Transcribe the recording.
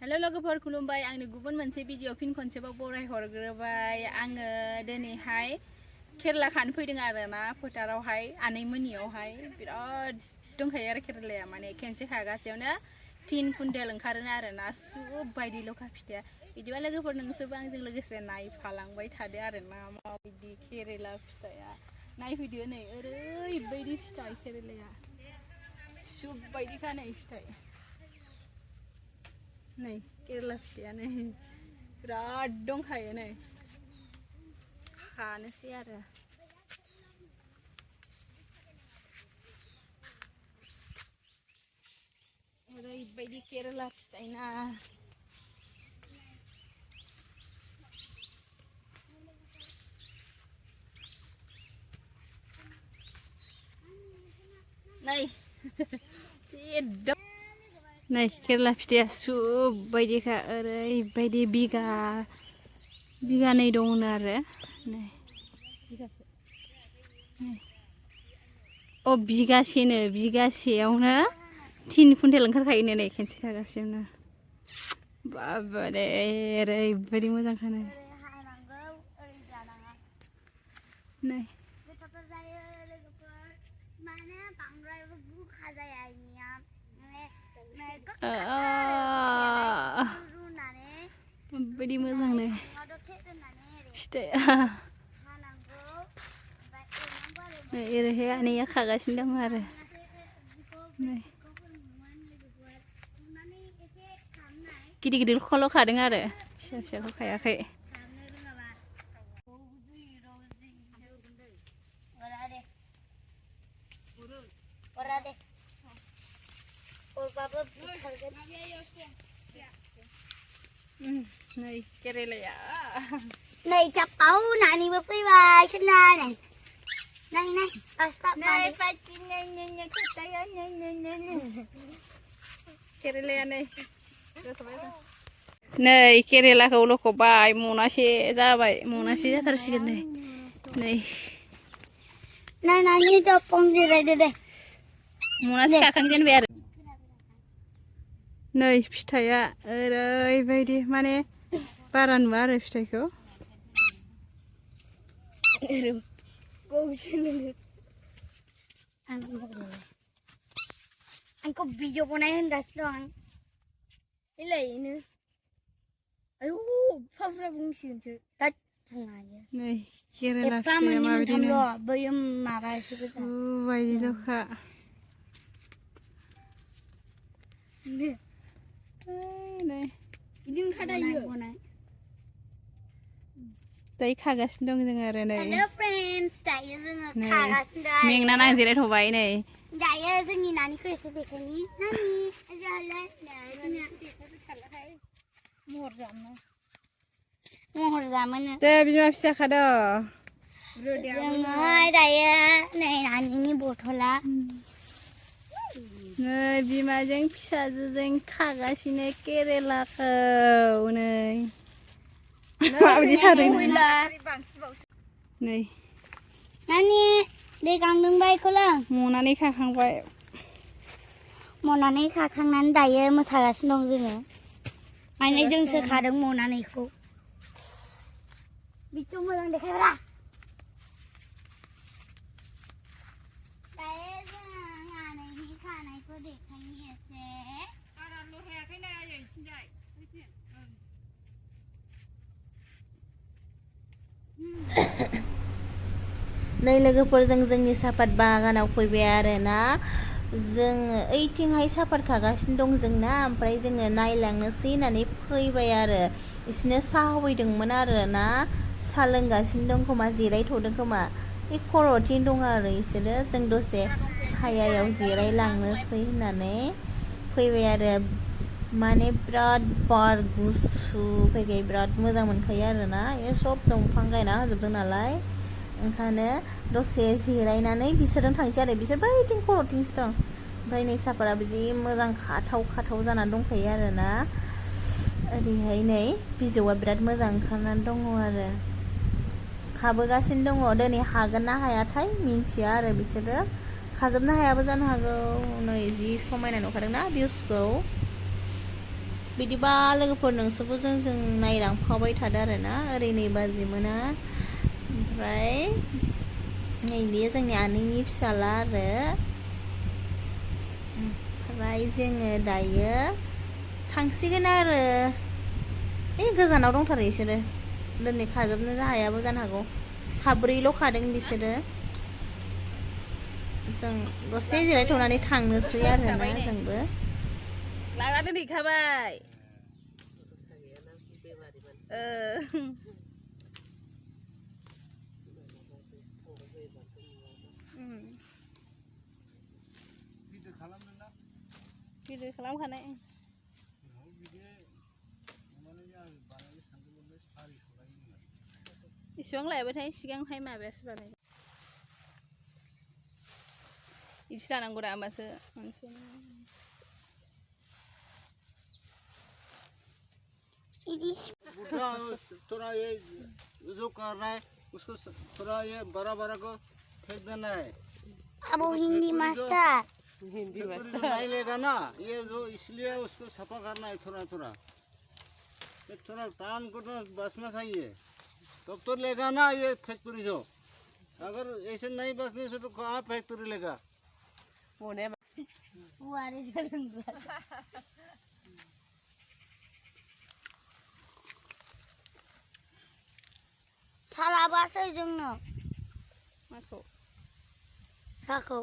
hello लोगोफोर खुलुमबाय आंनि गुबुन मोनसे भिडिअ फिन खनसेबाव बराय हरग्रोबाय आङो दिनैहाय केरेला खानो फैदों आरोना फोथारावहाय आनैमोननियावहाय बिराद दंखायो आरो केरेलाया माने खेनसे खागासेयावनो 3 कुइन्टेल ओंखारोनो आरोना सुब बायदि लखा फिथाइया बिदिबा लोगोफोर नोंसोरबो आंजों लोगोसे नायफालांबाय थादो आरोना माबायदि केरेला फिथाइया नायफैदो नै ओरैबायदि फिथाइ केरेलाया सुब बायदिखा नै फिथाइ नै केरेला फिथाइया नै बिराद दंखायो नै खानोसै आरो ओरैबायदि केरेला फिथाइ ना नै नै केरेला फिथाइया सुब बायदिखा ओरैबायदि बिगानै दंनो आरो नै बिगासेयावनो 3 कुइन्टेल ओंखारखायोनो नै खेनसे खागासेयावनो बाबारे ओरैबायदि मोजांखा नै नै माबायदि मोजां नै फिथाइया नै ओरैहाय आनैया खागासिनो दं आरो नै गिदिर गिदिरखौल' खादों आरो फिसा फिसाखौ खायाखै नै केरेलाया नै capau nani ba fai sana này này stop này केरेलाया नै केरेलाखौ लखबबाय मनासे जाबाय मनासे जाथारसिगोन नै नै này nani capung gì đây đây मनासे खाखांजेनबाय आरो नै फिथाइया ओरैबायदि माने बारा नुवा आरो फिथाइखौ Anh có video của này hơn cả đó cái này nữa ayo 파브라 봉신 저 딱 bunga야 नै केरेला फिथाइया माबायदि नै bayam marah sih बायदि लखा नै ini ada yuk दायो खागासिनो दं जों आरो नै Hello friends दायो जोङो खागासिनो दं मेंनानै आं जिरायथ'बाय नै दायो जोंनि नानिखौ एसे देखायनि नानि महर जामोनो दे बिमा फिसा खाद' जोङोहाय दायो नै नानिनि बथला नै बिमाजों फिसाजोजों खागासिनो केरेलाखौ नै माबायदि सादों नै नानि दै गांदोंबा इखौलां मनानै खाखांबाय मनानै खाखांनानै दायो मोसागासिनो दं जोङो माने जोंसो खादों मनानैखौ बिखौ मोजां देखायब्रा दायो जों आनैनि खानायखौ देखायनि एसे बाराल' हायाखैना ओइथिंजाय नै लोगोफोरजों जोंनि सापात बागानाव फैबाय आरोना जोङो ओइथिंहाय सापात खागासिनो दं जोंना ओमफ्राय जोङो नायलांनोसै होननानै फैबाय आरो बिसोरनो साहा होफैदोंमोन आरोना साहा लोंगासिनो दं खोमा जिरायथ'दों खोमा बे खर'थिं दं आरो बिसोरो जों दसे सायायाव जिरायलांनोसै होननानै फैबाय आरो माने बिराद बार गुसु फैबाय बिराद मोजां मोनखायो आरोना बे सब दंफां गायना होजोबदों नालाय ओंखायनो दसे जिरायनानै बिसोरजों थांसै आरो बिसोर बैथिं खर'थिंसो दं ओमफ्राय नै सापाता बिदि मोजां खाथाव जानानै दंखायो आरोना ओरैहाय नै बिजौआ बिराद मोजां ओंखारनानै दङ आरो खाबोगासिनो दङ दिनै हागोन ना हायाथाय मिन्थिया आरो बिसोरो खाजोबनो हायाबो जानो हागौ नै जि समायना नुखादोंना भिउसखौ बिदिबा लोगोफोर नोंसोरबो जों नायलांफाबाय थादो आरोना ओरैनो बाजि मोना ओमफ्राय नै बेयो जोंनि आनैनि फिसाला आरो ओमफ्राय जोङो दायो थांसिगोन आरो गोजानाव दंथारो बिसोरो दोनै खाजोबनो हायाबो जानो हागौ साब्रैल' खादों बिसोरो जों दसे जिरायथ'नानै थांनोसै आरोना जोंबो लाना दोनहैखाबाय गिदिर खालामखानाय इसिबां लायबायथाय सिगांहाय माबायासो बानाय इसे लानांगौ दा होमबासो मोनसे थोड़ा ये जो कर रहा है उसको थोड़ा ये बड़ा बड़ा को फेंक देना है अब वो हिंदी मास्टर हिंदी तो नहीं लेगा ना ये जो इसलिए उसको सफा करना है थोड़ा थोड़ा एक थोड़ा टान को ना बसना चाहिए तब तो लेगा ना ये फैक्ट्री जो अगर ऐसे नहीं बसने से तो कहाँ फैक्ट्री लेगा बने वारे जलंगा सालाबासै जोंनो माखौ साखौ